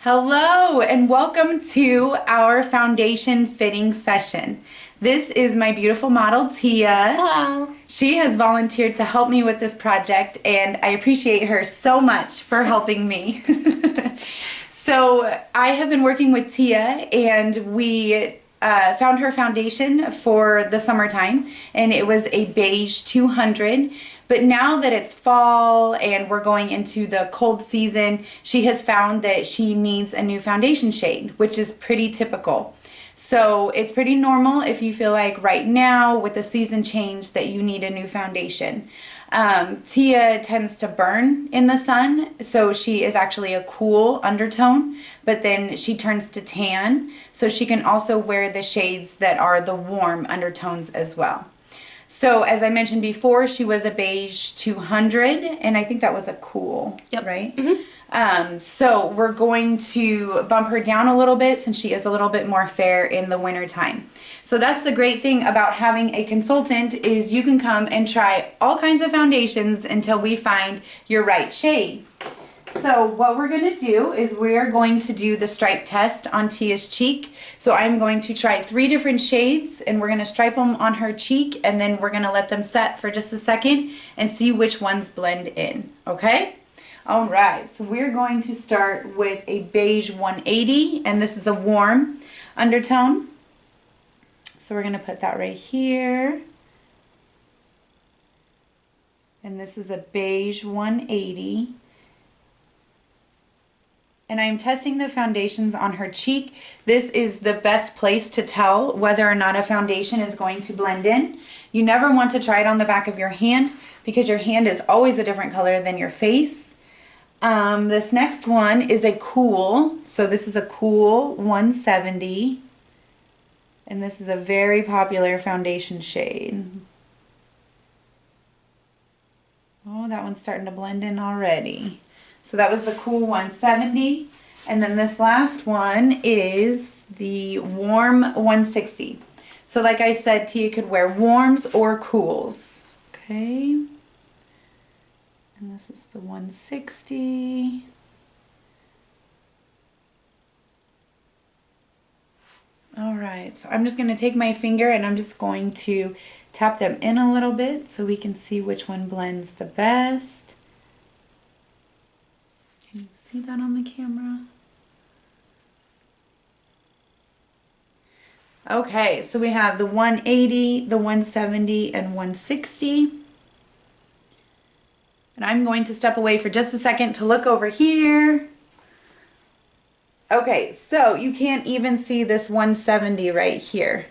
Hello and welcome to our foundation fitting session. This is my beautiful model, Tia. Hello. She has volunteered to help me with this project and I appreciate her so much for helping me. So I have been working with Tia and we found her foundation for the summertime and it was a beige 200. But now that it's fall and we're going into the cold season, she has found that she needs a new foundation shade, which is pretty typical. So it's pretty normal if you feel like right now with the season change that you need a new foundation. Tia tends to burn in the sun, so she is actually a cool undertone, but then she turns to tan, so she can also wear the shades that are the warm undertones as well. So as I mentioned before, she was a beige 200, and I think that was a cool, Yep. right? Mm-hmm. So we're going to bump her down a little bit since she is a little bit more fair in the winter time. So that's the great thing about having a consultant is you can come and try all kinds of foundations until we find your right shade. So what we're going to do is we're going to do the stripe test on Tia's cheek. So I'm going to try 3 different shades and we're going to stripe them on her cheek and then we're going to let them set for just a second and see which ones blend in. Okay? All right. So we're going to start with a beige 180 and this is a warm undertone. So we're going to put that right here. And this is a beige 180. And I'm testing the foundations on her cheek. This is the best place to tell whether or not a foundation is going to blend in. You never want to try it on the back of your hand because your hand is always a different color than your face. This next one is a cool. So this is a cool 170. And this is a very popular foundation shade. Oh, that one's starting to blend in already. So that was the cool 170. And then this last one is the warm 160. So like I said, Tia could wear warms or cools. Okay. And this is the 160. All right, so I'm just going to take my finger and I'm just going to tap them in a little bit so we can see which one blends the best. Can you see that on the camera? Okay, so we have the 180, the 170, and 160. And I'm going to step away for just a second to look over here. Okay, so you can't even see this 170 right here.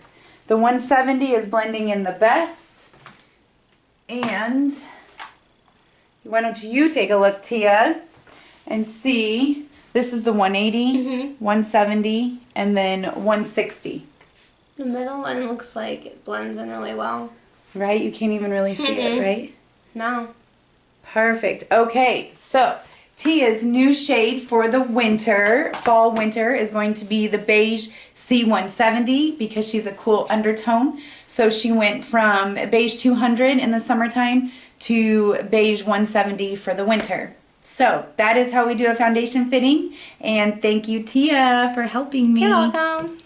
The 170 is blending in the best. And why don't you take a look, Tia? And see, this is the 180, 170, and then 160. The middle one looks like it blends in really well. Right? You can't even really see it, right? No. Perfect. Okay, so Tia's new shade for the winter, fall winter, is going to be the beige C170 because she's a cool undertone. So she went from beige 200 in the summertime to beige 170 for the winter. So that is how we do a foundation fitting, and thank you, Tia, for helping me. You're welcome.